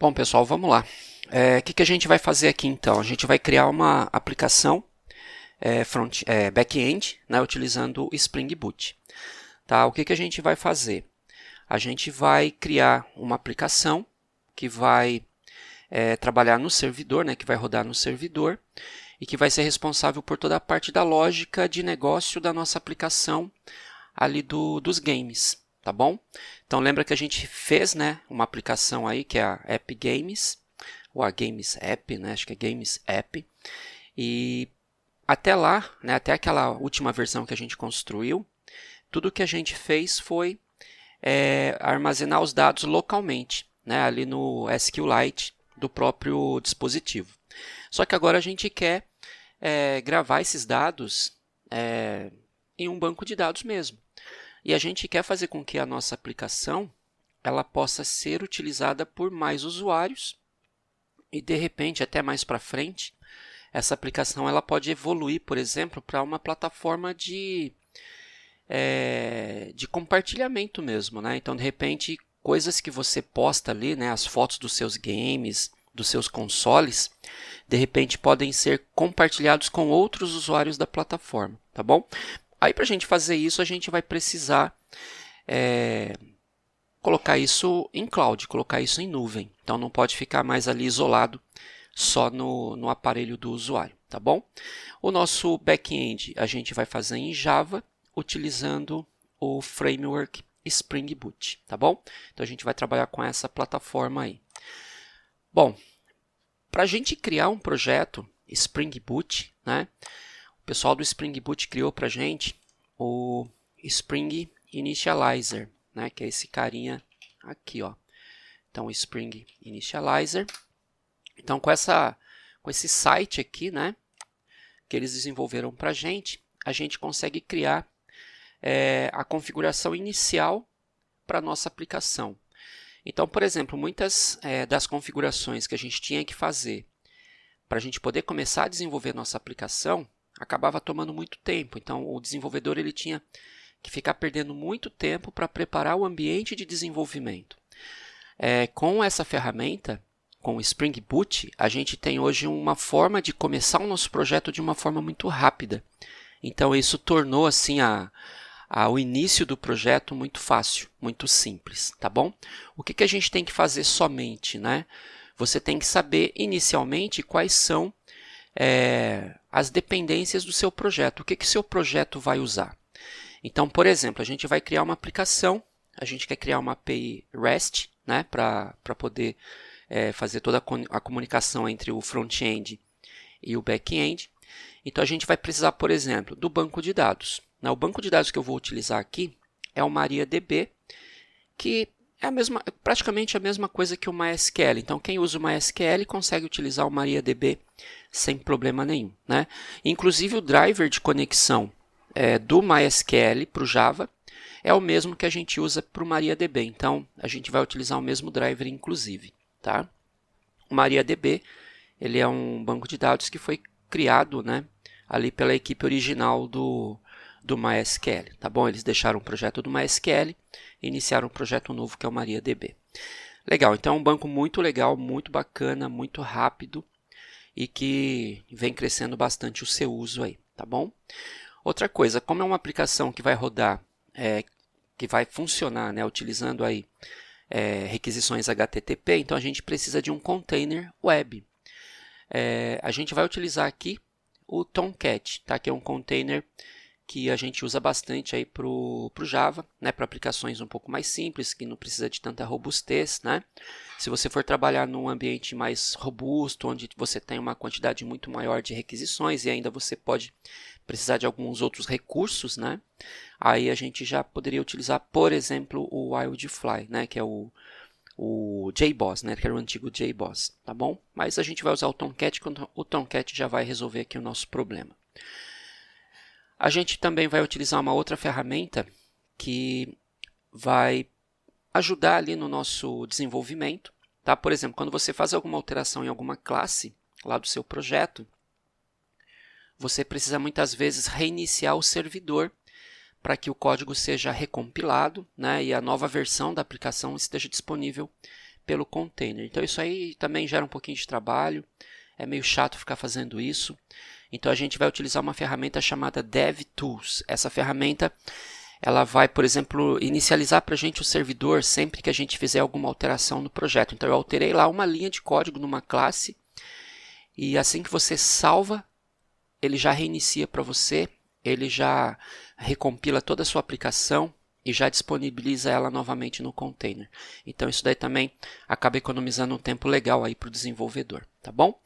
Bom, pessoal, vamos lá. O que a gente vai fazer aqui então? A gente vai criar uma aplicação back-end, né, utilizando o Spring Boot. Tá? O que a gente vai fazer? A gente vai criar uma aplicação que vai trabalhar no servidor, né, que vai rodar no servidor e que vai ser responsável por toda a parte da lógica de negócio da nossa aplicação ali dos games. Tá bom? Então lembra que a gente fez, né, uma aplicação aí que é a App Games, ou a Games App, né, acho que é Games App, e até lá, né, até aquela última versão que a gente construiu, tudo que a gente fez foi armazenar os dados localmente, né, ali no SQLite do próprio dispositivo. Só que agora a gente quer gravar esses dados em um banco de dados mesmo. E a gente quer fazer com que a nossa aplicação ela possa ser utilizada por mais usuários e, de repente, até mais para frente, essa aplicação ela pode evoluir, por exemplo, para uma plataforma de compartilhamento mesmo. Né? Então, de repente, coisas que você posta ali, né, as fotos dos seus games, dos seus consoles, de repente podem ser compartilhados com outros usuários da plataforma. Tá bom? Aí, para a gente fazer isso, a gente vai precisar colocar isso em cloud, colocar isso em nuvem. Então, não pode ficar mais ali isolado só no aparelho do usuário, tá bom? O nosso back-end a gente vai fazer em Java, utilizando o framework Spring Boot, tá bom? Então, a gente vai trabalhar com essa plataforma aí. Bom, para a gente criar um projeto Spring Boot, né? O pessoal do Spring Boot criou para a gente o Spring Initializer, né, que é esse carinha aqui, ó. Então, o Spring Initializer. Então, com esse site aqui, né, que eles desenvolveram para a gente consegue criar a configuração inicial para a nossa aplicação. Então, por exemplo, muitas das configurações que a gente tinha que fazer para a gente poder começar a desenvolver nossa aplicação acabava tomando muito tempo. Então, o desenvolvedor ele tinha que ficar perdendo muito tempo para preparar o ambiente de desenvolvimento. Com essa ferramenta, com o Spring Boot, a gente tem hoje uma forma de começar o nosso projeto de uma forma muito rápida. Então, isso tornou assim o início do projeto muito fácil, muito simples, tá bom? O que a gente tem que fazer somente, né? Você tem que saber inicialmente quais são as dependências do seu projeto. O que seu projeto vai usar? Então, por exemplo, a gente vai criar uma aplicação, a gente quer criar uma API REST, né, para poder fazer toda a comunicação entre o front-end e o back-end. Então, a gente vai precisar, por exemplo, do banco de dados. O banco de dados que eu vou utilizar aqui é o MariaDB, que é praticamente a mesma coisa que o MySQL. Então, quem usa o MySQL consegue utilizar o MariaDB sem problema nenhum. Né? Inclusive, o driver de conexão do MySQL para o Java é o mesmo que a gente usa para o MariaDB. Então, a gente vai utilizar o mesmo driver, inclusive. Tá? O MariaDB ele é um banco de dados que foi criado, né, ali pela equipe original do MySQL. Tá bom? Eles deixaram o projeto do MySQL e iniciaram um projeto novo que é o MariaDB. Legal, então é um banco muito legal, muito bacana, muito rápido e que vem crescendo bastante o seu uso aí, tá bom? Outra coisa, como é uma aplicação que vai rodar, que vai funcionar, né, utilizando aí requisições HTTP, então a gente precisa de um container web. A gente vai utilizar aqui o Tomcat, tá, que é um container que a gente usa bastante aí para o Java, né, para aplicações um pouco mais simples, que não precisa de tanta robustez. Né? Se você for trabalhar num ambiente mais robusto, onde você tem uma quantidade muito maior de requisições e ainda você pode precisar de alguns outros recursos, né? Aí a gente já poderia utilizar, por exemplo, o Wildfly, né, que é o JBoss, né, que era o antigo JBoss, tá bom? Mas a gente vai usar o Tomcat, quando o Tomcat já vai resolver aqui o nosso problema. A gente também vai utilizar uma outra ferramenta que vai ajudar ali no nosso desenvolvimento. Tá? Por exemplo, quando você faz alguma alteração em alguma classe lá do seu projeto, você precisa muitas vezes reiniciar o servidor para que o código seja recompilado, né, e a nova versão da aplicação esteja disponível pelo container. Então isso aí também gera um pouquinho de trabalho, é meio chato ficar fazendo isso. Então a gente vai utilizar uma ferramenta chamada DevTools. Essa ferramenta ela vai, por exemplo, inicializar para a gente o servidor sempre que a gente fizer alguma alteração no projeto. Então eu alterei lá uma linha de código numa classe e assim que você salva, ele já reinicia para você, ele já recompila toda a sua aplicação e já disponibiliza ela novamente no container. Então isso daí também acaba economizando um tempo legal aí para o desenvolvedor, tá bom?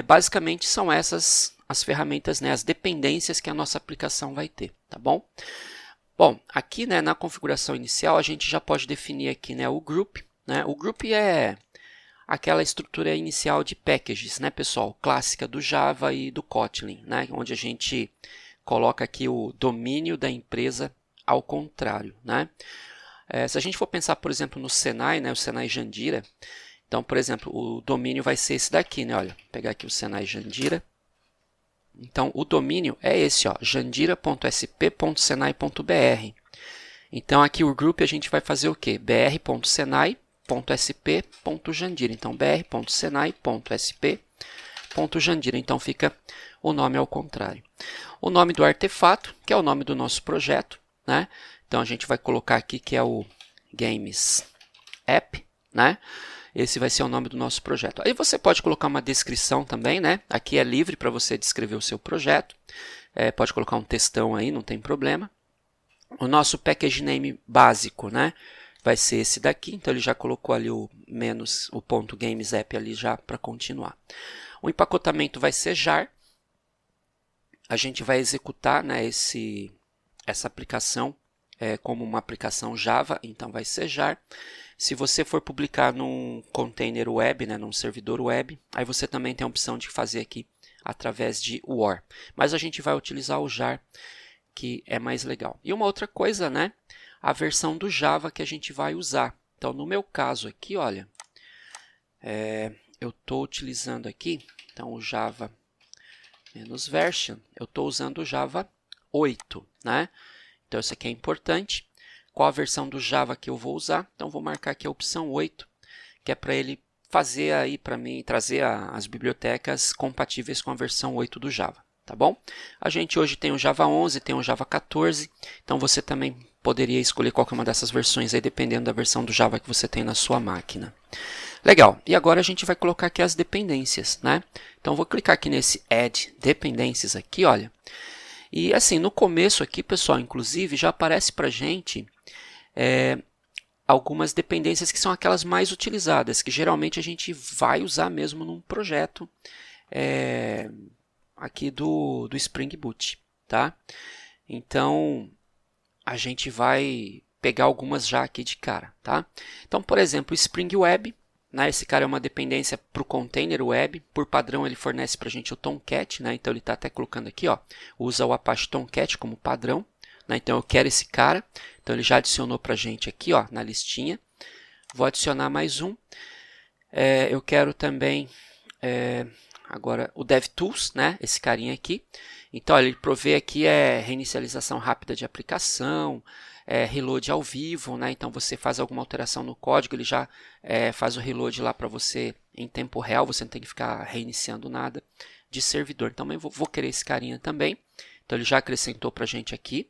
Basicamente são essas as ferramentas, né, as dependências que a nossa aplicação vai ter, tá bom? Bom, aqui, né, na configuração inicial a gente já pode definir aqui, né, o group, né? O group é aquela estrutura inicial de packages, né, pessoal, clássica do Java e do Kotlin, né, onde a gente coloca aqui o domínio da empresa ao contrário, né? Se a gente for pensar, por exemplo, no Senai, né, o Senai Jandira, então, por exemplo, o domínio vai ser esse daqui, né? Olha, vou pegar aqui o Senai Jandira. Então, o domínio é esse, ó, jandira.sp.senai.br. Então, aqui o group a gente vai fazer o quê? br.senai.sp.jandira. Então, br.senai.sp.jandira. Então, fica o nome ao contrário. O nome do artefato, que é o nome do nosso projeto, né? Então, a gente vai colocar aqui que é o Games App, né? Esse vai ser o nome do nosso projeto. Aí você pode colocar uma descrição também, né? Aqui é livre para você descrever o seu projeto. Pode colocar um textão aí, não tem problema. O nosso package name básico, né? Vai ser esse daqui. Então ele já colocou ali o menos o ponto games app ali já para continuar. O empacotamento vai ser jar. A gente vai executar, né, essa aplicação como uma aplicação Java, então vai ser jar. Se você for publicar num container web, né, num servidor web, aí você também tem a opção de fazer aqui através de WAR. Mas a gente vai utilizar o jar, que é mais legal. E uma outra coisa, né, a versão do Java que a gente vai usar. Então, no meu caso aqui, olha, eu estou utilizando aqui, então o Java -version, eu estou usando o Java 8, né? Então, isso aqui é importante. Qual a versão do Java que eu vou usar? Então, vou marcar aqui a opção 8, que é para ele fazer aí para mim, trazer as bibliotecas compatíveis com a versão 8 do Java, tá bom? A gente hoje tem o Java 11, tem o Java 14, então você também poderia escolher qualquer uma dessas versões aí, dependendo da versão do Java que você tem na sua máquina. Legal, e agora a gente vai colocar aqui as dependências, né? Então, vou clicar aqui nesse Add Dependências aqui, olha. E assim, no começo aqui, pessoal, inclusive, já aparece para a gente algumas dependências que são aquelas mais utilizadas, que geralmente a gente vai usar mesmo num projeto aqui do Spring Boot, tá? Então, a gente vai pegar algumas já aqui de cara, tá? Então, por exemplo, o Spring Web, né? Esse cara é uma dependência para o container web. Por padrão, ele fornece para a gente o Tomcat, né? Então, ele está até colocando aqui, ó, usa o Apache Tomcat como padrão, né? Então, eu quero esse cara. Então, ele já adicionou para a gente aqui, ó, na listinha. Vou adicionar mais um. Eu quero também agora o DevTools, né? Esse carinha aqui. Então, ele provê aqui reinicialização rápida de aplicação, reload ao vivo, né? Então você faz alguma alteração no código, ele já faz o reload lá para você em tempo real, você não tem que ficar reiniciando nada de servidor. Então eu vou querer esse carinha também. Então ele já acrescentou para a gente aqui.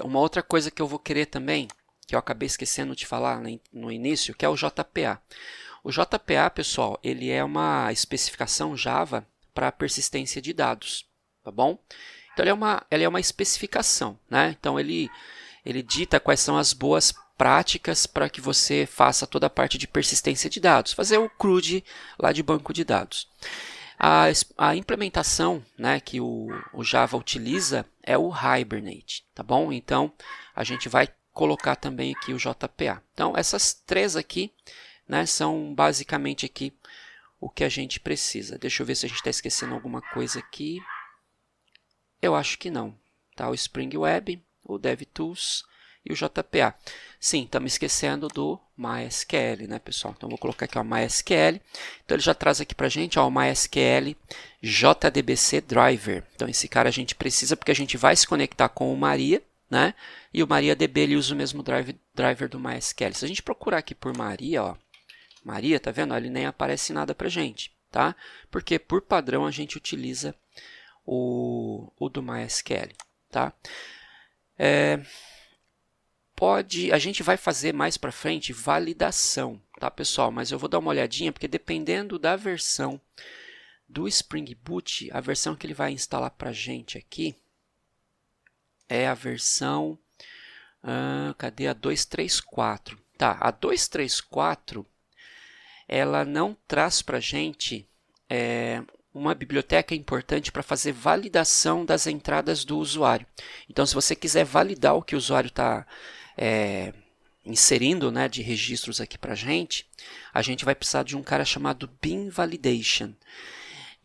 Uma outra coisa que eu vou querer também, que eu acabei esquecendo de falar no início, que é o JPA. O JPA, pessoal, ele é uma especificação Java para persistência de dados, tá bom? Então, ele é uma especificação, né? Então, ele dita quais são as boas práticas para que você faça toda a parte de persistência de dados, fazer o CRUD lá de banco de dados. A implementação, né, que o Java utiliza é o Hibernate, tá bom? Então, a gente vai colocar também aqui o JPA. Então, essas três aqui, né, são basicamente aqui o que a gente precisa. Deixa eu ver se a gente está esquecendo alguma coisa aqui. Eu acho que não. Tá? O Spring Web, o DevTools e o JPA. Sim, estamos esquecendo do MySQL, né, pessoal? Então, vou colocar aqui o MySQL. Então, ele já traz aqui para a gente o MySQL JDBC Driver. Então, esse cara a gente precisa porque a gente vai se conectar com o Maria, né? E o MariaDB ele usa o mesmo driver do MySQL. Se a gente procurar aqui por Maria, ó, Maria, tá vendo? Ele nem aparece nada pra gente, tá? Porque por padrão a gente utiliza o do MySQL, tá? A gente vai fazer mais para frente validação, tá, pessoal? Mas eu vou dar uma olhadinha, porque dependendo da versão do Spring Boot, a versão que ele vai instalar para a gente aqui é a versão, cadê a 2.3.4? Tá, a 2.3.4, ela não traz para a gente uma biblioteca importante para fazer validação das entradas do usuário. Então, se você quiser validar o que o usuário está inserindo, né, de registros aqui para a gente vai precisar de um cara chamado Bean Validation.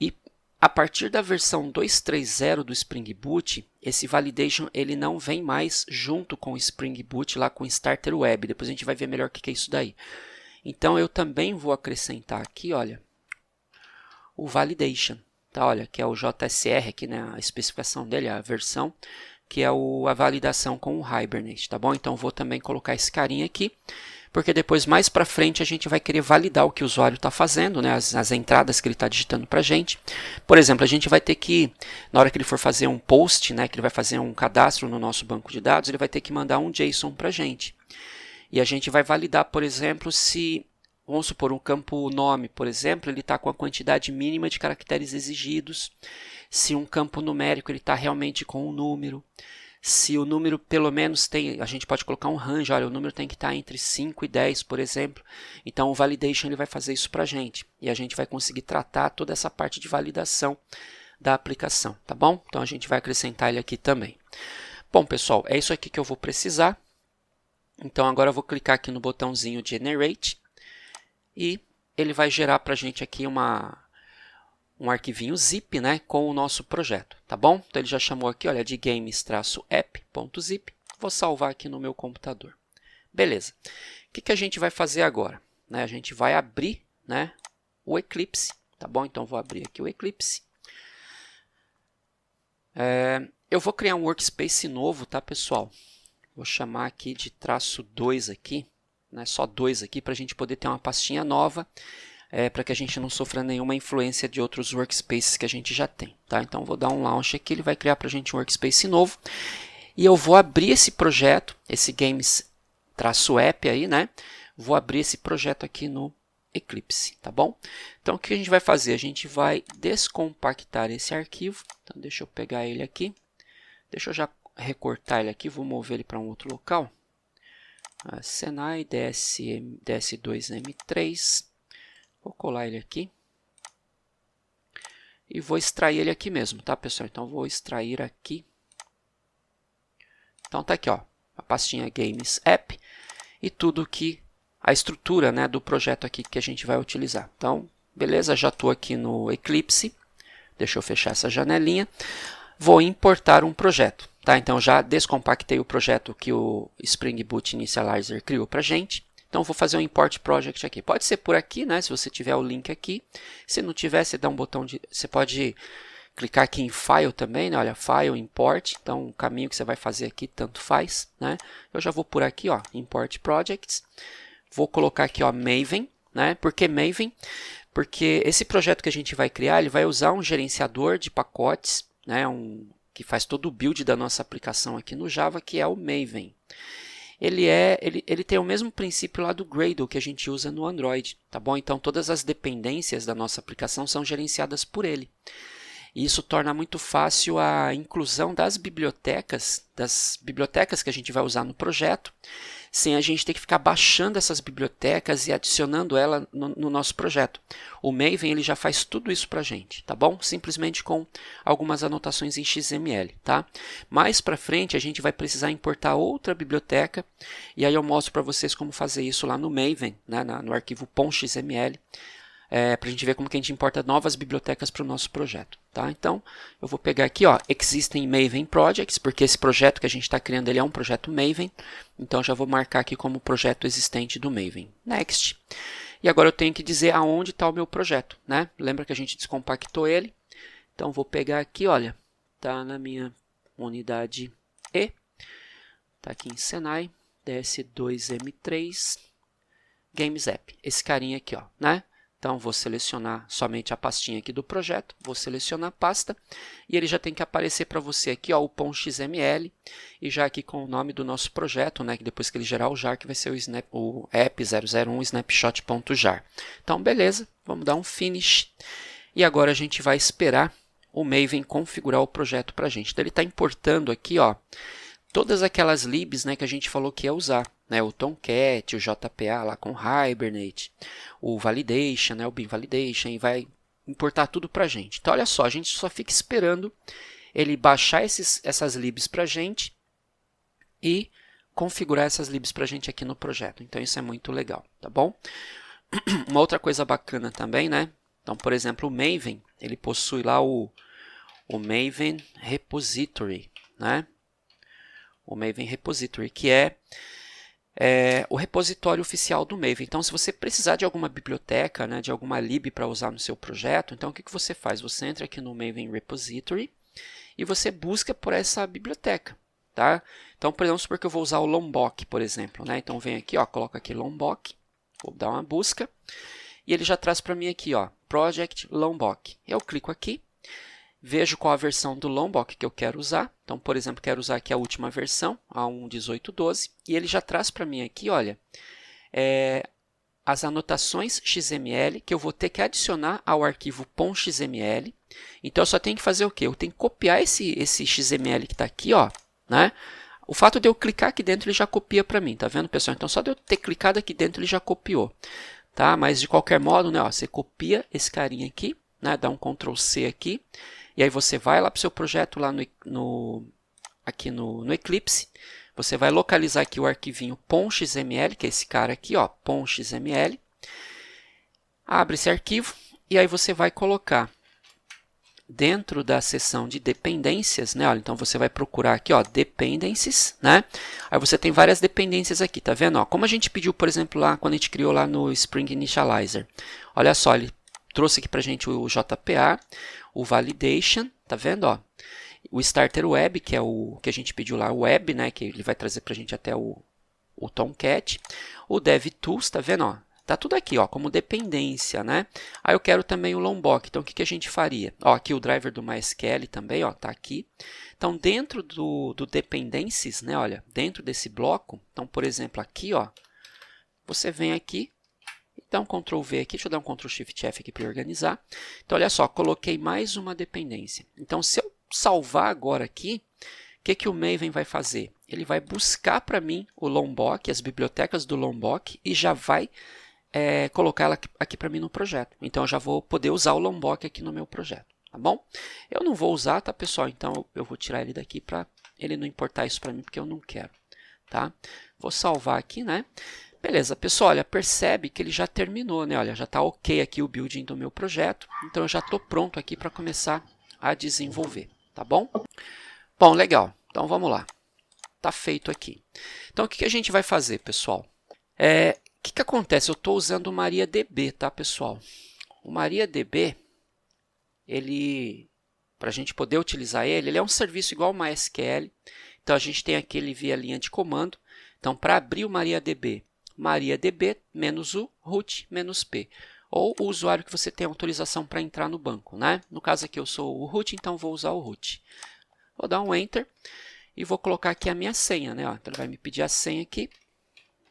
E a partir da versão 2.3.0 do Spring Boot, esse validation ele não vem mais junto com o Spring Boot lá com o Starter Web. Depois a gente vai ver melhor o que é isso daí. Então eu também vou acrescentar aqui, olha, o validation, tá? Olha, que é o JSR aqui, né, a especificação dele, a versão, que é a validação com o Hibernate, tá bom? Então vou também colocar esse carinha aqui, porque depois mais para frente a gente vai querer validar o que o usuário está fazendo, né, as entradas que ele está digitando para a gente. Por exemplo, a gente vai ter que, na hora que ele for fazer um post, né, que ele vai fazer um cadastro no nosso banco de dados, ele vai ter que mandar um JSON para a gente. E a gente vai validar, por exemplo, se, vamos supor, um campo nome, por exemplo, ele está com a quantidade mínima de caracteres exigidos, se um campo numérico ele está realmente com um número, se o número pelo menos tem, a gente pode colocar um range, olha, o número tem que estar entre 5 e 10, por exemplo. Então o validation ele vai fazer isso para a gente e a gente vai conseguir tratar toda essa parte de validação da aplicação, tá bom? Então a gente vai acrescentar ele aqui também. Bom, pessoal, é isso aqui que eu vou precisar. Então agora eu vou clicar aqui no botãozinho Generate e ele vai gerar para a gente aqui um arquivinho zip, né, com o nosso projeto, tá bom? Então ele já chamou aqui, olha, de games-app.zip. Vou salvar aqui no meu computador. Beleza. O que a gente vai fazer agora? Né, a gente vai abrir, né, o Eclipse, tá bom? Então vou abrir aqui o Eclipse. Eu vou criar um workspace novo, tá, pessoal? Vou chamar aqui de -2 aqui, né, só 2 aqui, para a gente poder ter uma pastinha nova. Para que a gente não sofra nenhuma influência de outros workspaces que a gente já tem, tá? Então vou dar um launch aqui, ele vai criar para a gente um workspace novo e eu vou abrir esse projeto, esse games-app aí, né? Vou abrir esse projeto aqui no Eclipse, tá bom? Então o que a gente vai fazer? A gente vai descompactar esse arquivo, então deixa eu pegar ele aqui, deixa eu já recortar ele aqui, vou mover ele para um outro local, Senai DS2M3. Vou colar ele aqui e vou extrair ele aqui mesmo, tá, pessoal? Então, vou extrair aqui. Então, tá aqui, ó, a pastinha Games App e tudo que a estrutura, né, do projeto aqui que a gente vai utilizar. Então, beleza, já estou aqui no Eclipse. Deixa eu fechar essa janelinha. Vou importar um projeto, tá? Então, já descompactei o projeto que o Spring Boot Initializer criou para a gente. Então, vou fazer um import project aqui. Pode ser por aqui, né? Se você tiver o link aqui. Se não tiver, você dá um botão de... Você pode clicar aqui em File também, né? Olha, File, Import. Então, o caminho que você vai fazer aqui, tanto faz, né? Eu já vou por aqui, ó, Import Projects. Vou colocar aqui, ó, Maven, né? Por que Maven? Porque esse projeto que a gente vai criar, ele vai usar um gerenciador de pacotes, né? Que faz todo o build da nossa aplicação aqui no Java, que é o Maven. Ele tem o mesmo princípio lá do Gradle que a gente usa no Android, tá bom? Então todas as dependências da nossa aplicação são gerenciadas por ele. E isso torna muito fácil a inclusão das bibliotecas que a gente vai usar no projeto, sem a gente ter que ficar baixando essas bibliotecas e adicionando ela no nosso projeto. O Maven ele já faz tudo isso para a gente, tá bom? Simplesmente com algumas anotações em XML, tá? Mais para frente a gente vai precisar importar outra biblioteca e aí eu mostro para vocês como fazer isso lá no Maven, né? No arquivo .xml. Para a gente ver como que a gente importa novas bibliotecas para o nosso projeto, tá? Então, eu vou pegar aqui, ó, Existing Maven Projects, porque esse projeto que a gente está criando ele é um projeto Maven, então já vou marcar aqui como projeto existente do Maven. Next. E agora eu tenho que dizer aonde está o meu projeto, né? Lembra que a gente descompactou ele? Então, vou pegar aqui, olha, tá na minha unidade E. Está aqui em Senai, DS2M3, Games App. Esse carinha aqui, ó, né? Então, vou selecionar somente a pastinha aqui do projeto, vou selecionar a pasta e ele já tem que aparecer para você aqui, ó, o .xml e já aqui com o nome do nosso projeto, né, que depois que ele gerar o jar, que vai ser o app001 snapshot.jar. Então, beleza, vamos dar um finish e agora a gente vai esperar o Maven configurar o projeto para a gente. Então, ele está importando aqui, ó, todas aquelas libs, né, que a gente falou que ia usar, né, o Tomcat, o JPA lá com Hibernate, o Validation, né, o Beam Validation, e vai importar tudo para a gente. Então, olha só, a gente só fica esperando ele baixar essas libs para a gente e configurar essas libs para a gente aqui no projeto. Então, isso é muito legal, tá bom? Uma outra coisa bacana também, né? Então, por exemplo, o Maven, ele possui lá o Maven Repository, né? O Maven Repository, que é o repositório oficial do Maven. Então, se você precisar de alguma biblioteca, né, de alguma lib para usar no seu projeto, então o que você faz? Você entra aqui no Maven Repository e você busca por essa biblioteca. Tá? Então, por exemplo, supor que eu vou usar o Lombok, por exemplo. Né? Então, vem aqui, ó, coloca aqui Lombok, vou dar uma busca e ele já traz para mim aqui, ó, Project Lombok. Eu clico aqui. Vejo qual a versão do Lombok que eu quero usar. Então, por exemplo, quero usar aqui a última versão, a 1.18.12. E ele já traz para mim aqui, olha, as anotações XML que eu vou ter que adicionar ao arquivo .xml. Então, eu só tenho que fazer o quê? Eu tenho que copiar esse XML que está aqui, ó, né? O fato de eu clicar aqui dentro, ele já copia para mim, tá vendo, pessoal? Então, só de eu ter clicado aqui dentro, ele já copiou. Tá? Mas, de qualquer modo, né, ó, você copia esse carinha aqui, né, dá um Ctrl C aqui. E aí você vai lá para o seu projeto lá aqui no Eclipse, você vai localizar aqui o arquivinho .xml, que é esse cara aqui, ó, .xml. Abre esse arquivo e aí você vai colocar dentro da seção de dependências, né? Olha, então você vai procurar aqui, ó, dependencies, né? Aí você tem várias dependências aqui, tá vendo? Ó, como a gente pediu, por exemplo, lá quando a gente criou lá no Spring Initializer. Olha só, ele trouxe aqui para a gente o JPA, o Validation, tá vendo? Ó? O Starter Web, que é o que a gente pediu lá, o Web, né? Que ele vai trazer para a gente até o Tomcat. O DevTools, tá vendo? Ó? Tá tudo aqui, ó, como dependência, né? Aí eu quero também o Lombok, então o que a gente faria? Ó, aqui o driver do MySQL também, ó, tá aqui. Então, dentro do Dependencies, né? Olha, dentro desse bloco, então, por exemplo, aqui, ó, você vem aqui, dá um Ctrl V aqui, deixa eu dar um Ctrl Shift F aqui para organizar. Então, olha só, coloquei mais uma dependência. Então, se eu salvar agora aqui, o que o Maven vai fazer? Ele vai buscar para mim o Lombok, as bibliotecas do Lombok, e já vai colocar ela aqui para mim no projeto. Então, eu já vou poder usar o Lombok aqui no meu projeto, tá bom? Eu não vou usar, tá, pessoal? Então, eu vou tirar ele daqui para ele não importar isso para mim, porque eu não quero, tá? Vou salvar aqui, né? Beleza, pessoal, olha, percebe que ele já terminou, né? Olha, já está ok aqui o building do meu projeto, então eu já estou pronto aqui para começar a desenvolver, tá bom? Bom, legal, então vamos lá. Está feito aqui. Então, o que a gente vai fazer, pessoal? O que acontece? Eu estou usando o MariaDB, tá, pessoal? O MariaDB, para a gente poder utilizar ele é um serviço igual ao MySQL. Então, a gente tem aqui ele via linha de comando. Então, para abrir o MariaDB, MariaDB -u root -p, ou o usuário que você tem autorização para entrar no banco, né? No caso aqui eu sou o root, então vou usar o root. Vou dar um Enter e vou colocar aqui a minha senha, né? Então ele vai me pedir a senha aqui,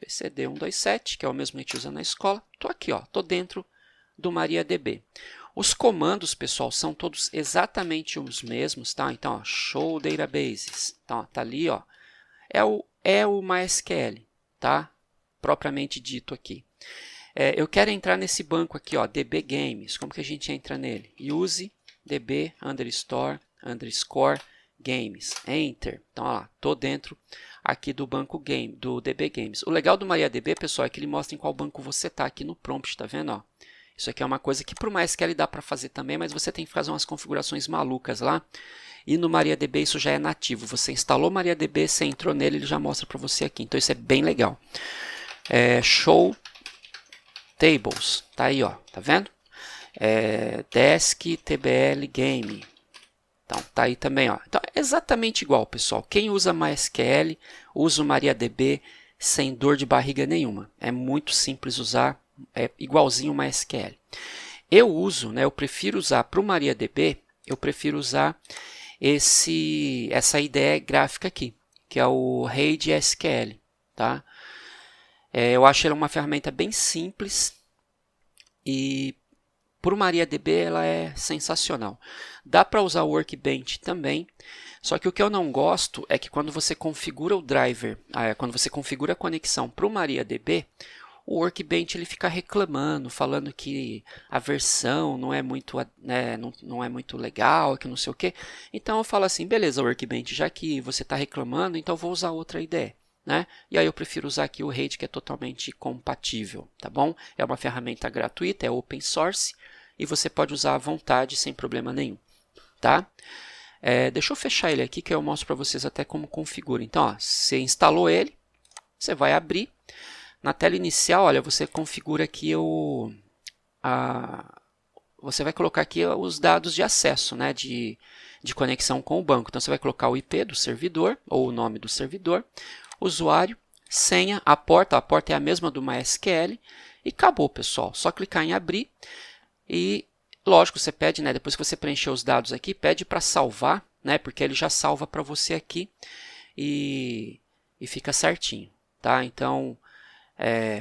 pcd127, que é o mesmo que a gente usa na escola. Estou aqui, estou dentro do MariaDB. Os comandos, pessoal, são todos exatamente os mesmos, tá? Então, ó, show databases, então, tá ali, ó, é o MySQL, tá? Propriamente dito aqui. Eu quero entrar nesse banco aqui, ó, DB Games. Como que a gente entra nele? Use DB __ Games. Enter. Então, ó, tô dentro aqui do banco do DB Games. O legal do MariaDB, pessoal, é que ele mostra em qual banco você tá aqui no prompt, tá vendo? Ó? Isso aqui é uma coisa que para o MySQL dá para fazer também, mas você tem que fazer umas configurações malucas lá. E no MariaDB isso já é nativo. Você instalou o MariaDB, você entrou nele, ele já mostra para você aqui. Então, isso é bem legal. Show tables, tá aí, ó, tá vendo? Desk tbl game, Então, tá aí também, ó. Então, é exatamente igual, pessoal. Quem usa MySQL, usa o MariaDB sem dor de barriga nenhuma. É muito simples usar, é igualzinho o MySQL. Eu uso, né, eu prefiro usar para o MariaDB, eu prefiro usar essa IDE gráfica aqui, que é o RaidSQL, tá? Eu acho ela uma ferramenta bem simples e para o MariaDB ela é sensacional. Dá para usar o Workbench também, só que o que eu não gosto é que quando você configura o driver, quando você configura a conexão para o MariaDB, o Workbench ele fica reclamando, falando que a versão não é muito, né, não é muito legal, que não sei o que. Então eu falo assim, beleza, Workbench, já que você está reclamando, então eu vou usar outra IDE. Né? E aí eu prefiro usar aqui o Raid, que é totalmente compatível, tá bom? É uma ferramenta gratuita, é open source, e você pode usar à vontade, sem problema nenhum, tá? Deixa eu fechar ele aqui, que eu mostro para vocês até como configura. Então, ó, você instalou ele, você vai abrir. Na tela inicial, olha, você configura aqui você vai colocar aqui os dados de acesso, né, de conexão com o banco. Então, você vai colocar o IP do servidor, ou o nome do servidor, usuário, senha, a porta é a mesma do MySQL, e acabou, pessoal. Só clicar em abrir e, lógico, você pede, né, depois que você preencher os dados aqui, pede para salvar, né, porque ele já salva para você aqui e fica certinho, tá? Então,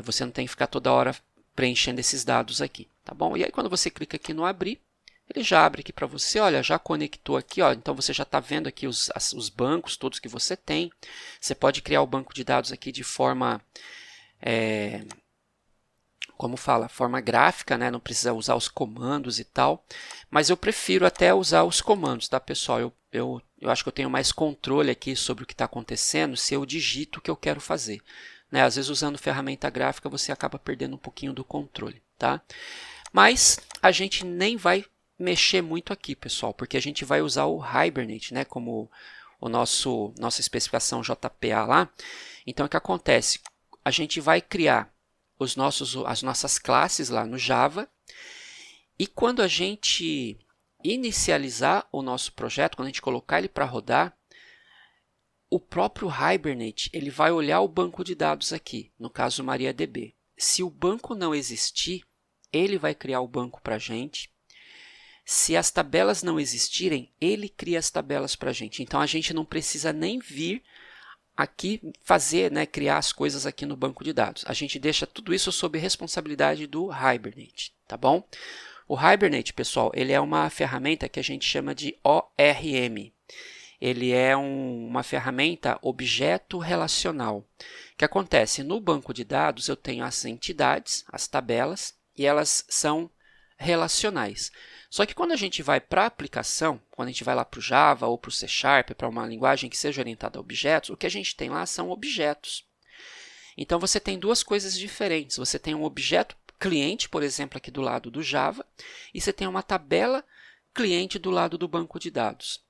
você não tem que ficar toda hora preenchendo esses dados aqui, tá bom? E aí quando você clica aqui no abrir, ele já abre aqui para você, olha, já conectou aqui, ó, então você já está vendo aqui os bancos todos que você tem. Você pode criar o banco de dados aqui de forma, forma gráfica, né? Não precisa usar os comandos e tal, mas eu prefiro até usar os comandos, tá, pessoal? Eu acho que eu tenho mais controle aqui sobre o que está acontecendo se eu digito o que eu quero fazer. Né? Às vezes, usando ferramenta gráfica, você acaba perdendo um pouquinho do controle, tá? Mas a gente nem vai mexer muito aqui, pessoal, porque a gente vai usar o Hibernate, né, como nossa especificação JPA lá. Então, o que acontece? A gente vai criar as nossas classes lá no Java, e quando a gente inicializar o nosso projeto, quando a gente colocar ele para rodar, o próprio Hibernate ele vai olhar o banco de dados aqui, no caso o MariaDB. Se o banco não existir, ele vai criar o banco para a gente. Se as tabelas não existirem, ele cria as tabelas para a gente. Então, a gente não precisa nem vir aqui fazer, né, criar as coisas aqui no banco de dados. A gente deixa tudo isso sob responsabilidade do Hibernate, tá bom? O Hibernate, pessoal, ele é uma ferramenta que a gente chama de ORM. Ele é uma ferramenta objeto relacional. O que acontece? No banco de dados, eu tenho as entidades, as tabelas, e elas são relacionais. Só que quando a gente vai para a aplicação, quando a gente vai lá para o Java ou para o C#, para uma linguagem que seja orientada a objetos, o que a gente tem lá são objetos. Então, você tem duas coisas diferentes. Você tem um objeto cliente, por exemplo, aqui do lado do Java, e você tem uma tabela cliente do lado do banco de dados.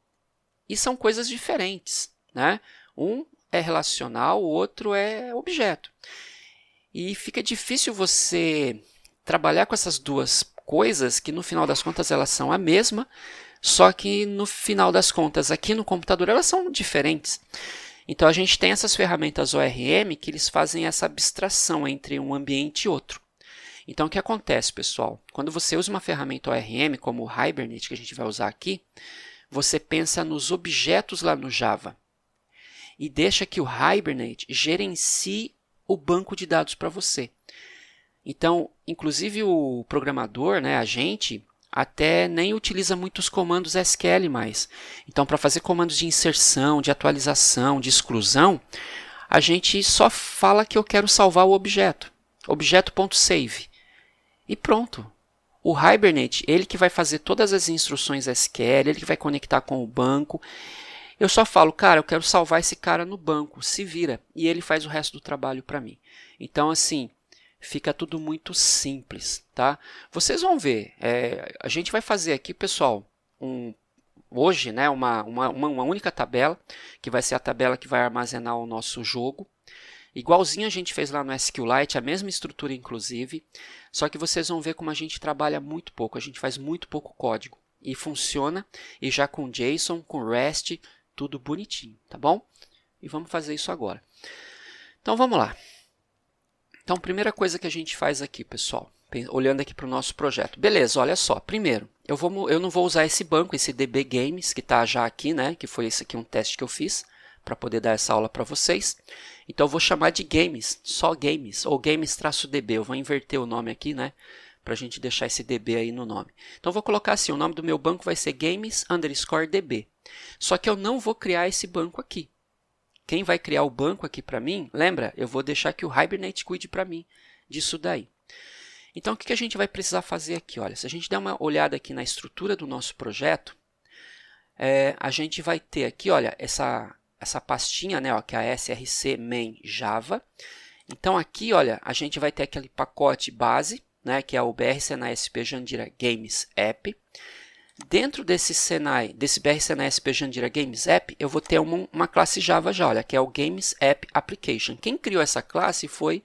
E são coisas diferentes, né? Um é relacional, o outro é objeto. E fica difícil você trabalhar com essas duas coisas que no final das contas elas são a mesma, só que no final das contas aqui no computador elas são diferentes. Então a gente tem essas ferramentas ORM que eles fazem essa abstração entre um ambiente e outro. Então o que acontece, pessoal? Quando você usa uma ferramenta ORM como o Hibernate, que a gente vai usar aqui, você pensa nos objetos lá no Java e deixa que o Hibernate gerencie o banco de dados para você. Então, inclusive o programador, né, a gente, até nem utiliza muitos comandos SQL mais. Então, para fazer comandos de inserção, de atualização, de exclusão, a gente só fala que eu quero salvar o objeto, objeto.save, e pronto. O Hibernate, ele que vai fazer todas as instruções SQL, ele que vai conectar com o banco. Eu só falo, cara, eu quero salvar esse cara no banco, se vira, e ele faz o resto do trabalho para mim. Então, assim, fica tudo muito simples, tá? Vocês vão ver, a gente vai fazer aqui, pessoal, hoje, né, uma única tabela, que vai ser a tabela que vai armazenar o nosso jogo. Igualzinho a gente fez lá no SQLite, a mesma estrutura inclusive, só que vocês vão ver como a gente trabalha muito pouco, a gente faz muito pouco código. e funciona, e já com JSON, com REST, tudo bonitinho, tá bom? E vamos fazer isso agora. Então, vamos lá. Então, primeira coisa que a gente faz aqui, pessoal, olhando aqui para o nosso projeto. Beleza, olha só. Primeiro, eu não vou usar esse banco, esse DB Games, que está já aqui, né? Que foi esse aqui um teste que eu fiz para poder dar essa aula para vocês. Então, eu vou chamar de Games, só Games, ou Games-DB. Eu vou inverter o nome aqui, né? Para a gente deixar esse DB aí no nome. Então, eu vou colocar assim, o nome do meu banco vai ser Games_DB. Só que eu não vou criar esse banco aqui. Quem vai criar o banco aqui para mim, lembra? Eu vou deixar que o Hibernate cuide para mim disso daí. Então, o que a gente vai precisar fazer aqui? Olha, se a gente der uma olhada aqui na estrutura do nosso projeto, a gente vai ter aqui, olha, essa pastinha, né, ó, que é a src main java. Então, aqui, olha, a gente vai ter aquele pacote base, né, que é o BR-CNASP Jandira Games App. Dentro desse BR-CNASP Jandira Games App, eu vou ter uma classe Java já, olha, que é o Games App Application. Quem criou essa classe foi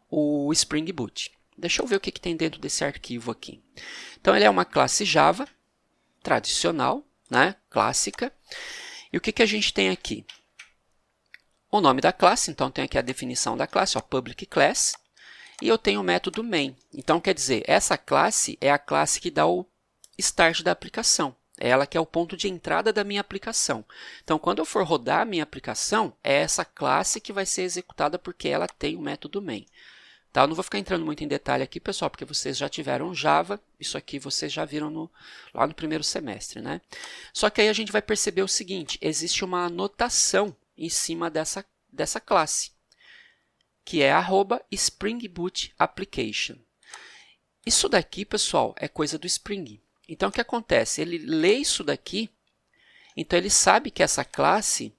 o Spring Boot. Deixa eu ver o que tem dentro desse arquivo aqui. Então, ele é uma classe Java, tradicional, né, clássica. E o que a gente tem aqui? O nome da classe, então tem aqui a definição da classe, ó, public class. E eu tenho o método main. Então, quer dizer, essa classe é a classe que dá o start da aplicação. É ela que é o ponto de entrada da minha aplicação. Então, quando eu for rodar a minha aplicação, é essa classe que vai ser executada porque ela tem o método main. Tá? Eu não vou ficar entrando muito em detalhe aqui, pessoal, porque vocês já tiveram Java. Isso aqui vocês já viram lá no primeiro semestre, né? Só que aí a gente vai perceber o seguinte, existe uma anotação em cima dessa classe, que é @SpringBootApplication. Isso daqui, pessoal, é coisa do Spring. Então, o que acontece? Ele lê isso daqui, então ele sabe que essa classe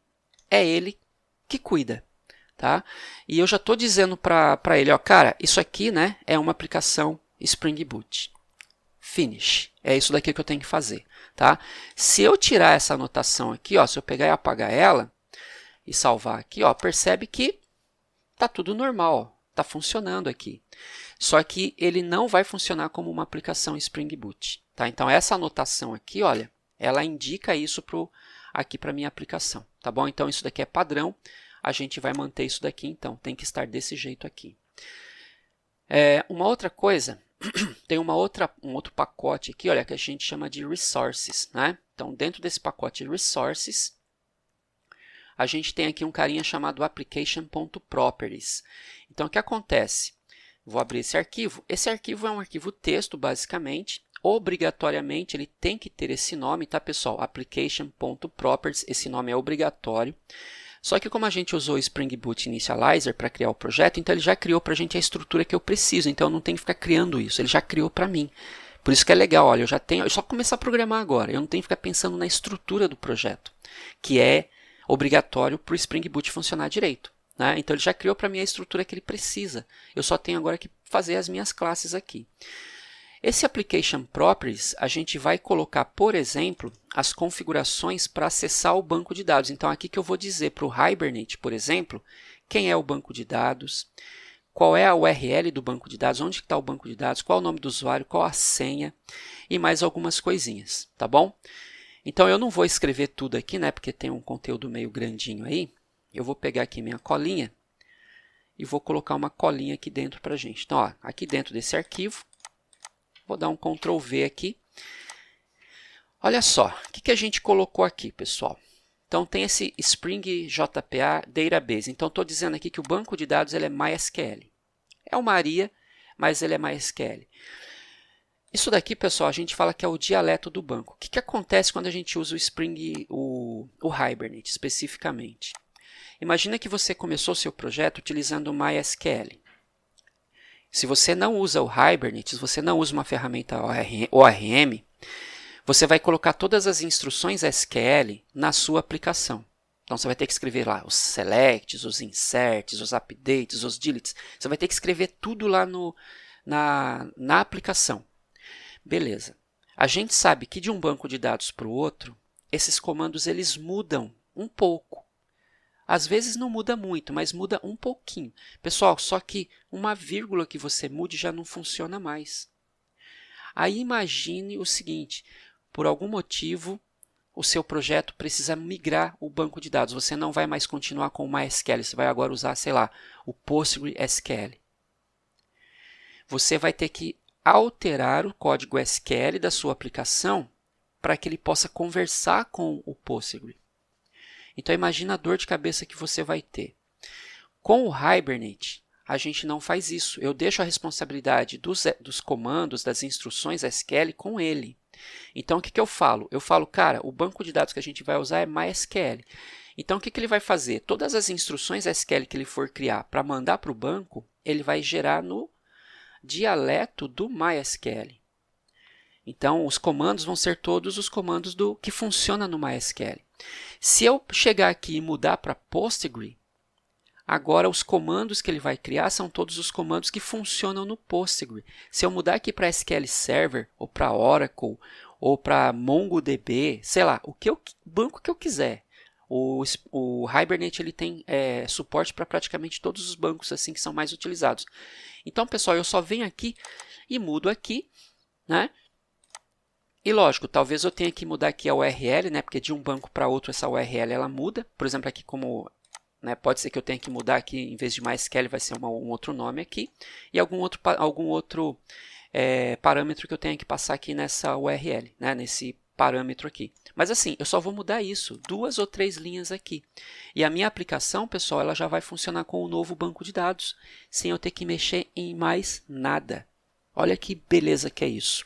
é ele que cuida. Tá? E eu já estou dizendo para ele, ó, cara, isso aqui, né, é uma aplicação Spring Boot. Finish. É isso daqui que eu tenho que fazer. Tá? Se eu tirar essa anotação aqui, ó, se eu pegar e apagar ela e salvar aqui, ó, percebe que está tudo normal, está funcionando aqui. Só que ele não vai funcionar como uma aplicação Spring Boot. Tá? Então, essa anotação aqui, olha, ela indica isso aqui para a minha aplicação. Tá bom? Então, isso daqui é padrão. A gente vai manter isso daqui, então. Tem que estar desse jeito aqui. Uma outra coisa, tem um outro pacote aqui, olha, que a gente chama de Resources. Né? Então, dentro desse pacote Resources, a gente tem aqui um carinha chamado Application.Properties. Então, o que acontece? Vou abrir esse arquivo. Esse arquivo é um arquivo texto, basicamente. Obrigatoriamente, ele tem que ter esse nome, tá, pessoal? Application.Properties, esse nome é obrigatório. Só que como a gente usou o Spring Boot Initializer para criar o projeto, então ele já criou para a gente a estrutura que eu preciso. Então, eu não tenho que ficar criando isso. Ele já criou para mim. Por isso que é legal. Olha, eu só começar a programar agora. Eu não tenho que ficar pensando na estrutura do projeto, que é obrigatório para o Spring Boot funcionar direito. Né? Então, ele já criou para mim a estrutura que ele precisa. Eu só tenho agora que fazer as minhas classes aqui. Esse Application Properties, a gente vai colocar, por exemplo, as configurações para acessar o banco de dados. Então, aqui que eu vou dizer para o Hibernate, por exemplo, quem é o banco de dados, qual é a URL do banco de dados, onde está o banco de dados, qual é o nome do usuário, qual a senha e mais algumas coisinhas, tá bom? Então, eu não vou escrever tudo aqui, né, porque tem um conteúdo meio grandinho aí. Eu vou pegar aqui minha colinha e vou colocar uma colinha aqui dentro para a gente. Então, ó, aqui dentro desse arquivo, vou dar um Ctrl V aqui. Olha só, o que a gente colocou aqui, pessoal? Então, tem esse Spring JPA Database. Então, estou dizendo aqui que o banco de dados ele é MySQL. É uma ARIA, mas ele é MySQL. Isso daqui, pessoal, a gente fala que é o dialeto do banco. O que acontece quando a gente usa o Spring, o Hibernate, especificamente? Imagina que você começou o seu projeto utilizando o MySQL. Se você não usa o Hibernate, se você não usa uma ferramenta ORM, você vai colocar todas as instruções SQL na sua aplicação. Então, você vai ter que escrever lá os selects, os inserts, os updates, os deletes. Você vai ter que escrever tudo lá na aplicação. Beleza. A gente sabe que de um banco de dados para o outro, esses comandos eles mudam um pouco. Às vezes não muda muito, mas muda um pouquinho. Pessoal, só que uma vírgula que você mude já não funciona mais. Aí imagine o seguinte, por algum motivo, o seu projeto precisa migrar o banco de dados. Você não vai mais continuar com o MySQL, você vai agora usar, sei lá, o PostgreSQL. Você vai ter que alterar o código SQL da sua aplicação para que ele possa conversar com o Postgre. Então, imagina a dor de cabeça que você vai ter. Com o Hibernate, a gente não faz isso. Eu deixo a responsabilidade dos comandos, das instruções SQL com ele. Então, o que eu falo? Eu falo, cara, o banco de dados que a gente vai usar é MySQL. Então, o que ele vai fazer? Todas as instruções SQL que ele for criar para mandar para o banco, ele vai gerar no dialeto do MySQL. Então, os comandos vão ser todos os comandos que funcionam no MySQL. Se eu chegar aqui e mudar para Postgre, agora os comandos que ele vai criar são todos os comandos que funcionam no Postgre. Se eu mudar aqui para SQL Server, ou para Oracle, ou para MongoDB, sei lá, o banco que eu quiser. O Hibernate ele tem suporte para praticamente todos os bancos assim que são mais utilizados. Então, pessoal, eu só venho aqui e mudo aqui, né? E lógico, talvez eu tenha que mudar aqui a URL, né? Porque de um banco para outro essa URL ela muda. Por exemplo, aqui como, né, pode ser que eu tenha que mudar aqui, em vez de MySQL vai ser um outro nome aqui. E algum outro parâmetro que eu tenha que passar aqui nessa URL, né? Nesse parâmetro aqui. Mas assim, eu só vou mudar isso, 2 ou 3 linhas aqui. E a minha aplicação, pessoal, ela já vai funcionar com o novo banco de dados, sem eu ter que mexer em mais nada. Olha que beleza que é isso.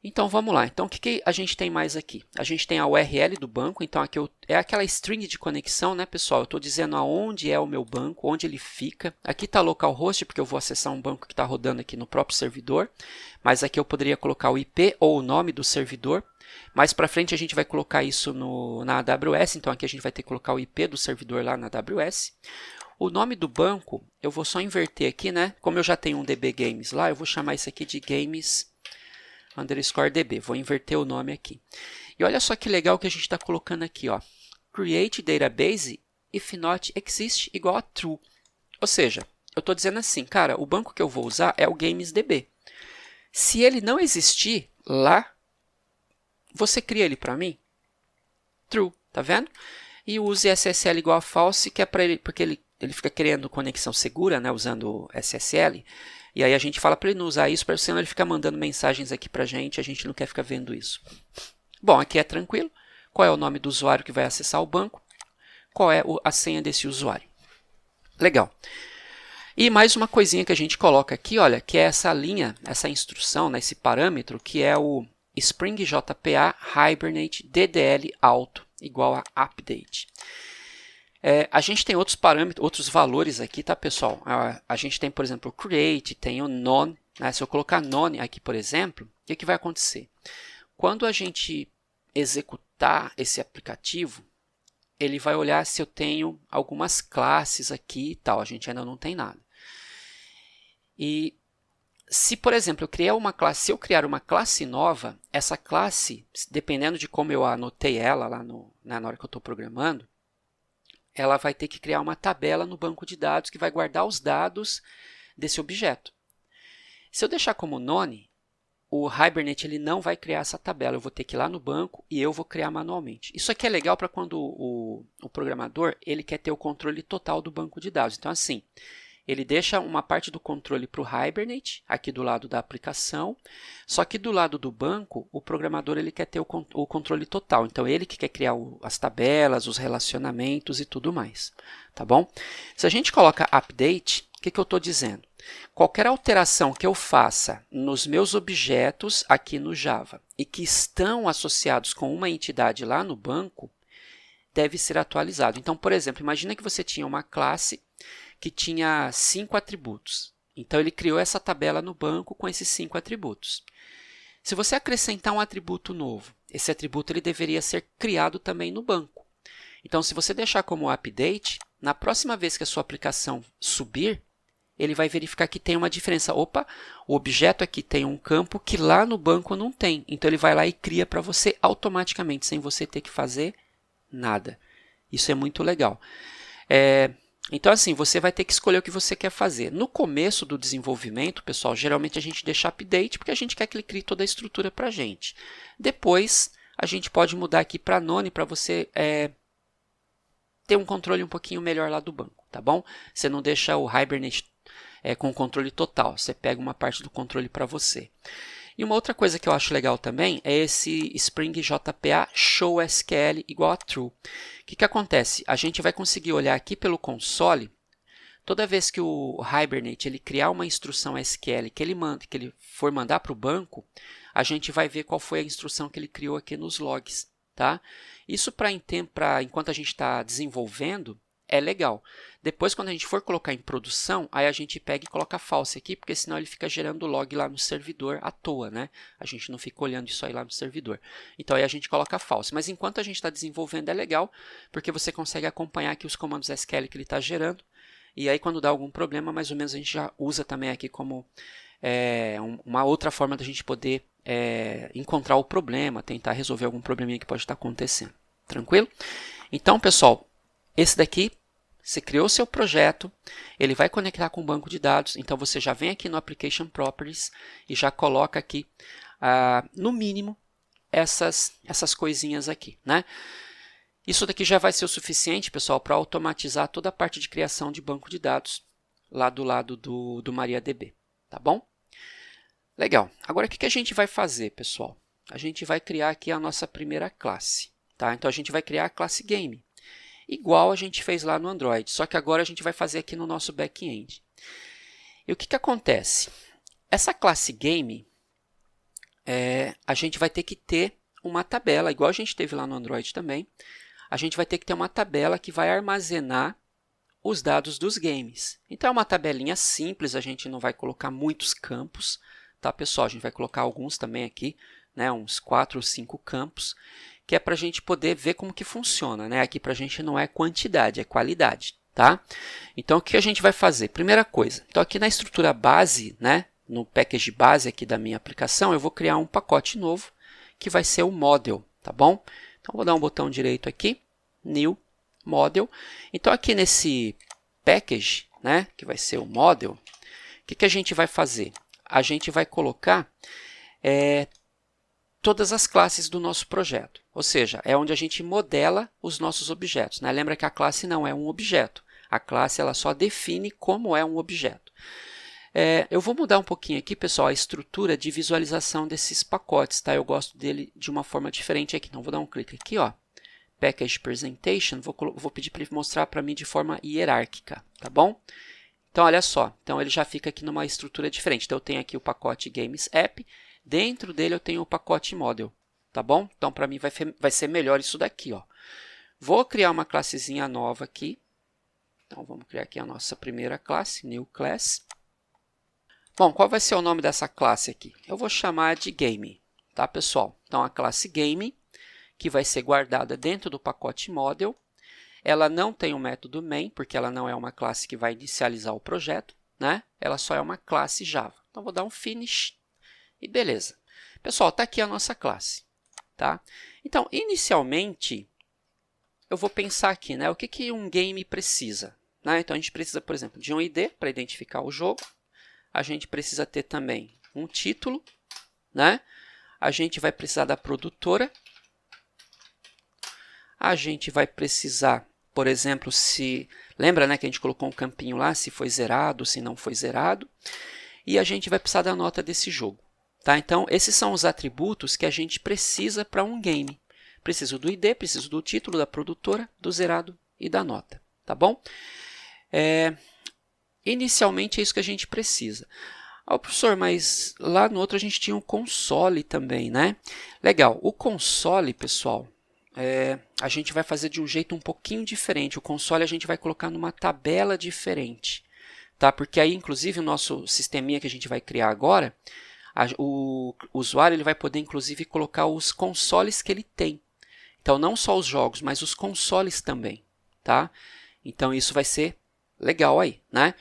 Então, vamos lá. Então, o que a gente tem mais aqui? A gente tem a URL do banco. Então, aqui é aquela string de conexão, né, pessoal? Eu estou dizendo aonde é o meu banco, onde ele fica. Aqui está localhost, porque eu vou acessar um banco que está rodando aqui no próprio servidor. Mas aqui eu poderia colocar o IP ou o nome do servidor. Mais para frente, a gente vai colocar isso na AWS. Então, aqui a gente vai ter que colocar o IP do servidor lá na AWS. O nome do banco, eu vou só inverter aqui, né? Como eu já tenho um DB Games lá, eu vou chamar isso aqui de Games _DB. Vou inverter o nome aqui. E olha só que legal que a gente está colocando aqui, ó. Create database if not exist igual a true. Ou seja, eu estou dizendo assim, cara, o banco que eu vou usar é o GamesDB. Se ele não existir lá, você cria ele para mim? True, tá vendo? E use SSL igual a false, que é para ele, porque ele fica querendo conexão segura, né, usando SSL. E aí a gente fala para ele não usar isso, para senão ele fica mandando mensagens aqui para a gente não quer ficar vendo isso. Bom, aqui é tranquilo. Qual é o nome do usuário que vai acessar o banco? Qual é a senha desse usuário? Legal. E mais uma coisinha que a gente coloca aqui, olha, que é essa linha, essa instrução, né, esse parâmetro, que é o Spring JPA Hibernate DDL Auto igual a update. A gente tem outros parâmetros, outros valores aqui, tá, pessoal? A gente tem, por exemplo, o create, tem o none. Né? Se eu colocar none aqui, por exemplo, o que vai acontecer? Quando a gente executar esse aplicativo, ele vai olhar se eu tenho algumas classes aqui e tal. A gente ainda não tem nada. E se, por exemplo, se eu criar uma classe nova, essa classe, dependendo de como eu anotei ela lá na hora que eu estou programando, ela vai ter que criar uma tabela no banco de dados que vai guardar os dados desse objeto. Se eu deixar como none, o Hibernate ele não vai criar essa tabela. Eu vou ter que ir lá no banco e eu vou criar manualmente. Isso aqui é legal para quando o programador ele quer ter o controle total do banco de dados. Então, assim, ele deixa uma parte do controle para o Hibernate, aqui do lado da aplicação, só que do lado do banco, o programador ele quer ter o controle total. Então, ele que quer criar as tabelas, os relacionamentos e tudo mais. Tá bom? Se a gente coloca update, o que eu estou dizendo? Qualquer alteração que eu faça nos meus objetos aqui no Java e que estão associados com uma entidade lá no banco, deve ser atualizado. Então, por exemplo, imagina que você tinha uma classe que tinha 5 atributos. Então, ele criou essa tabela no banco com esses 5 atributos. Se você acrescentar um atributo novo, esse atributo ele deveria ser criado também no banco. Então, se você deixar como update, na próxima vez que a sua aplicação subir, ele vai verificar que tem uma diferença. Opa, o objeto aqui tem um campo que lá no banco não tem. Então, ele vai lá e cria para você automaticamente, sem você ter que fazer nada. Isso é muito legal. Então, assim, você vai ter que escolher o que você quer fazer. No começo do desenvolvimento, pessoal, geralmente a gente deixa update porque a gente quer que ele crie toda a estrutura para a gente. Depois, a gente pode mudar aqui para none para você ter um controle um pouquinho melhor lá do banco, tá bom? Você não deixa o Hibernate com o controle total, você pega uma parte do controle para você. E uma outra coisa que eu acho legal também é esse Spring JPA show SQL igual a true. O que acontece? A gente vai conseguir olhar aqui pelo console, toda vez que o Hibernate ele criar uma instrução SQL que ele for mandar para o banco, a gente vai ver qual foi a instrução que ele criou aqui nos logs. Tá? Isso enquanto a gente está desenvolvendo, é legal. Depois, quando a gente for colocar em produção, aí a gente pega e coloca false aqui, porque senão ele fica gerando log lá no servidor à toa, né? A gente não fica olhando isso aí lá no servidor. Então, aí a gente coloca false. Mas enquanto a gente está desenvolvendo, é legal, porque você consegue acompanhar aqui os comandos SQL que ele está gerando. E aí, quando dá algum problema, mais ou menos a gente já usa também aqui como uma outra forma da gente poder encontrar o problema, tentar resolver algum probleminha que pode estar acontecendo. Tranquilo? Então, pessoal, esse daqui, você criou o seu projeto, ele vai conectar com o banco de dados, então você já vem aqui no Application Properties e já coloca aqui, no mínimo, essas coisinhas aqui, né? Isso daqui já vai ser o suficiente, pessoal, para automatizar toda a parte de criação de banco de dados lá do lado do MariaDB, tá bom? Legal. Agora, o que a gente vai fazer, pessoal? A gente vai criar aqui a nossa primeira classe, tá? Então, a gente vai criar a classe Game, igual a gente fez lá no Android, só que agora a gente vai fazer aqui no nosso back-end. E o que acontece? Essa classe Game, a gente vai ter que ter uma tabela, igual a gente teve lá no Android também. A gente vai ter que ter uma tabela que vai armazenar os dados dos games. Então, é uma tabelinha simples, a gente não vai colocar muitos campos, tá, pessoal? A gente vai colocar alguns também aqui, né, uns 4 ou 5 campos, que é para a gente poder ver como que funciona, né? Aqui para a gente não é quantidade, é qualidade, tá? Então, o que a gente vai fazer? Primeira coisa, então aqui na estrutura base, né, no package base aqui da minha aplicação, eu vou criar um pacote novo, que vai ser o model, tá bom? Então, vou dar um botão direito aqui, New Model. Então, aqui nesse package, né, que vai ser o model, o que a gente vai fazer? A gente vai colocar todas as classes do nosso projeto, ou seja, é onde a gente modela os nossos objetos, né? Lembra que a classe não é um objeto, a classe ela só define como é um objeto. Eu vou mudar um pouquinho aqui, pessoal, a estrutura de visualização desses pacotes, tá? Eu gosto dele de uma forma diferente aqui, então vou dar um clique aqui, ó. Package Presentation, vou pedir para ele mostrar para mim de forma hierárquica, tá bom? Então, olha só, então ele já fica aqui numa estrutura diferente. Então, eu tenho aqui o pacote Games App, dentro dele eu tenho o pacote Model, tá bom? Então, para mim vai ser melhor isso daqui, ó. Vou criar uma classezinha nova aqui. Então, vamos criar aqui a nossa primeira classe, New Class. Bom, qual vai ser o nome dessa classe aqui? Eu vou chamar de Game, tá, pessoal? Então, a classe Game, que vai ser guardada dentro do pacote Model. Ela não tem um método main, porque ela não é uma classe que vai inicializar o projeto, né? Ela só é uma classe Java. Então, vou dar um Finish e beleza. Pessoal, está aqui a nossa classe, tá? Então, inicialmente, eu vou pensar aqui, né? O que um game precisa? Né? Então, a gente precisa, por exemplo, de um ID para identificar o jogo. A gente precisa ter também um título, né? A gente vai precisar da produtora. A gente vai precisar, por exemplo, lembra, né, que a gente colocou um campinho lá, se foi zerado, se não foi zerado. E a gente vai precisar da nota desse jogo. Tá? Então, esses são os atributos que a gente precisa para um game. Preciso do ID, preciso do título, da produtora, do zerado e da nota. Tá bom? Inicialmente é isso que a gente precisa. Professor, mas lá no outro a gente tinha um console também, né? Legal, o console, pessoal, a gente vai fazer de um jeito um pouquinho diferente. O console a gente vai colocar numa tabela diferente, tá? Porque aí, inclusive, o nosso sisteminha que a gente vai criar agora, o usuário ele vai poder, inclusive, colocar os consoles que ele tem. Então, não só os jogos, mas os consoles também, tá? Então, isso vai ser legal aí, né?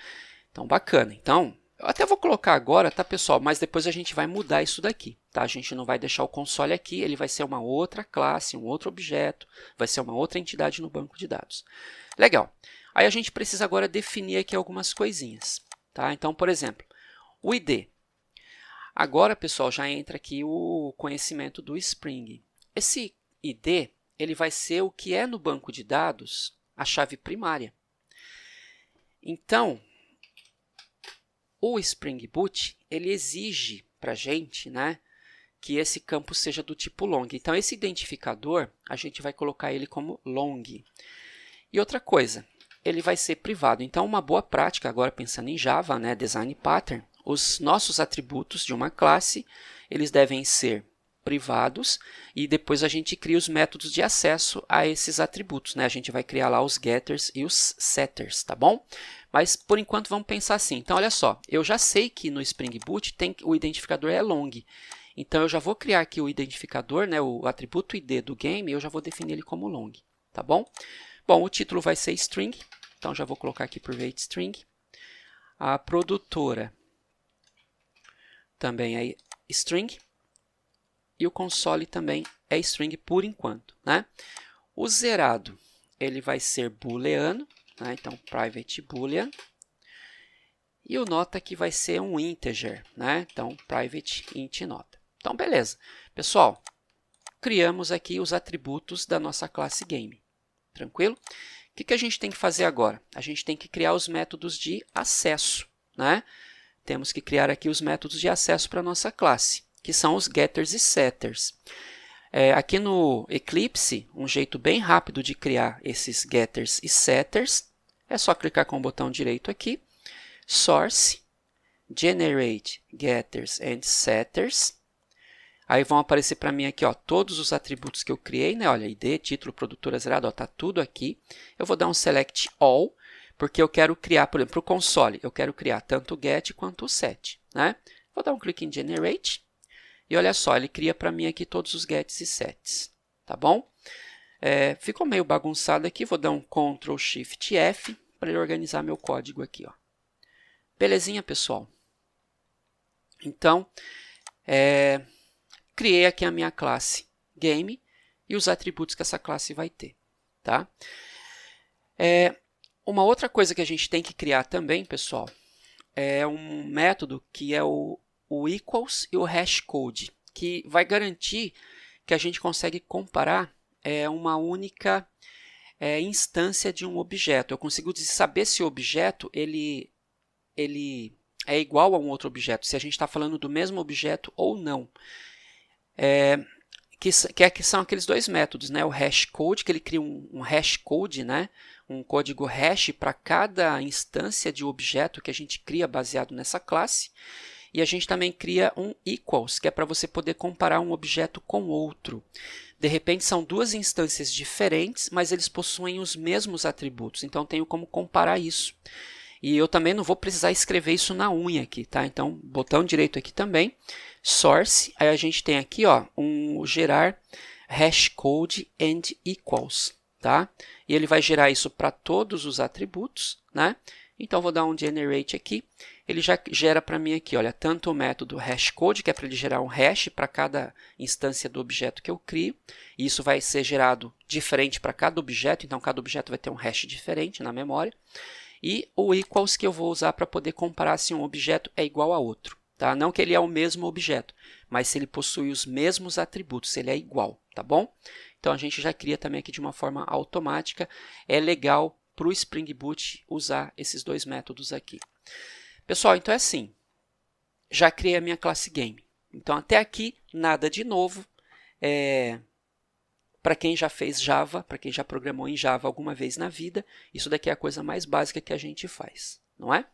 Então, bacana. Então, eu até vou colocar agora, tá, pessoal? Mas depois a gente vai mudar isso daqui, tá? A gente não vai deixar o console aqui, ele vai ser uma outra classe, um outro objeto, vai ser uma outra entidade no banco de dados. Legal. Aí a gente precisa agora definir aqui algumas coisinhas. Tá? Então, por exemplo, o ID. Agora, pessoal, já entra aqui o conhecimento do Spring. Esse ID ele vai ser o que é no banco de dados a chave primária. Então, o Spring Boot ele exige para a gente, né, que esse campo seja do tipo long. Então, esse identificador, a gente vai colocar ele como long. E outra coisa, ele vai ser privado. Então, uma boa prática, agora pensando em Java, né, Design Pattern, os nossos atributos de uma classe, eles devem ser privados e depois a gente cria os métodos de acesso a esses atributos, né? A gente vai criar lá os getters e os setters, tá bom? Mas, por enquanto, vamos pensar assim. Então, olha só, eu já sei que no Spring Boot o identificador é long. Então, eu já vou criar aqui o identificador, né, o atributo ID do game, eu já vou definir ele como long, tá bom? Bom, o título vai ser string, então já vou colocar aqui private string. A produtora também é string. E o console também é string por enquanto, né? O zerado ele vai ser booleano, né? Então private boolean. E o nota aqui vai ser um integer, né? Então private int nota. Então beleza, pessoal, criamos aqui os atributos da nossa classe game, tranquilo? O que a gente tem que fazer agora? A gente tem que criar os métodos de acesso, né? Temos que criar aqui os métodos de acesso para a nossa classe, que são os getters e setters. Aqui no Eclipse, um jeito bem rápido de criar esses getters e setters é só clicar com o botão direito aqui, Source, Generate Getters and Setters. Aí vão aparecer para mim aqui, ó, todos os atributos que eu criei, né? Olha, ID, título, produtora, zerado, está tudo aqui. Eu vou dar um Select All, porque eu quero criar, por exemplo, para o console, eu quero criar tanto o get quanto o set, né? Vou dar um clique em Generate. E olha só, ele cria para mim aqui todos os gets e sets, tá bom? Ficou meio bagunçado aqui, vou dar um Ctrl Shift F para ele organizar meu código aqui, ó. Belezinha, pessoal? Então, criei aqui a minha classe game e os atributos que essa classe vai ter, tá? Uma outra coisa que a gente tem que criar também, pessoal, é um método que é o equals e o hashcode, que vai garantir que a gente consegue comparar uma única instância de um objeto. Eu consigo saber se o objeto ele igual a um outro objeto, se a gente está falando do mesmo objeto ou não. Que são aqueles dois métodos, né? O hashcode, que ele cria um hashcode, né? Um código hash para cada instância de objeto que a gente cria baseado nessa classe. E a gente também cria um equals, que é para você poder comparar um objeto com outro. De repente, são duas instâncias diferentes, mas eles possuem os mesmos atributos. Então, tenho como comparar isso. E eu também não vou precisar escrever isso na unha aqui, tá? Então, botão direito aqui também, source, aí a gente tem aqui, ó, gerar hashcode and equals, tá? E ele vai gerar isso para todos os atributos, né? Então, vou dar um generate aqui, ele já gera para mim aqui, olha, tanto o método hashcode, que é para ele gerar um hash para cada instância do objeto que eu crio, e isso vai ser gerado diferente para cada objeto, então cada objeto vai ter um hash diferente na memória, e o equals que eu vou usar para poder comparar se um objeto é igual a outro, tá? Não que ele é o mesmo objeto, mas se ele possui os mesmos atributos, se ele é igual, tá bom? Então, a gente já cria também aqui de uma forma automática, é legal para o Spring Boot usar esses dois métodos aqui. Pessoal, então é assim, já criei a minha classe game. Então, até aqui, nada de novo. Para quem já fez Java, para quem já programou em Java alguma vez na vida, isso daqui é a coisa mais básica que a gente faz, não é?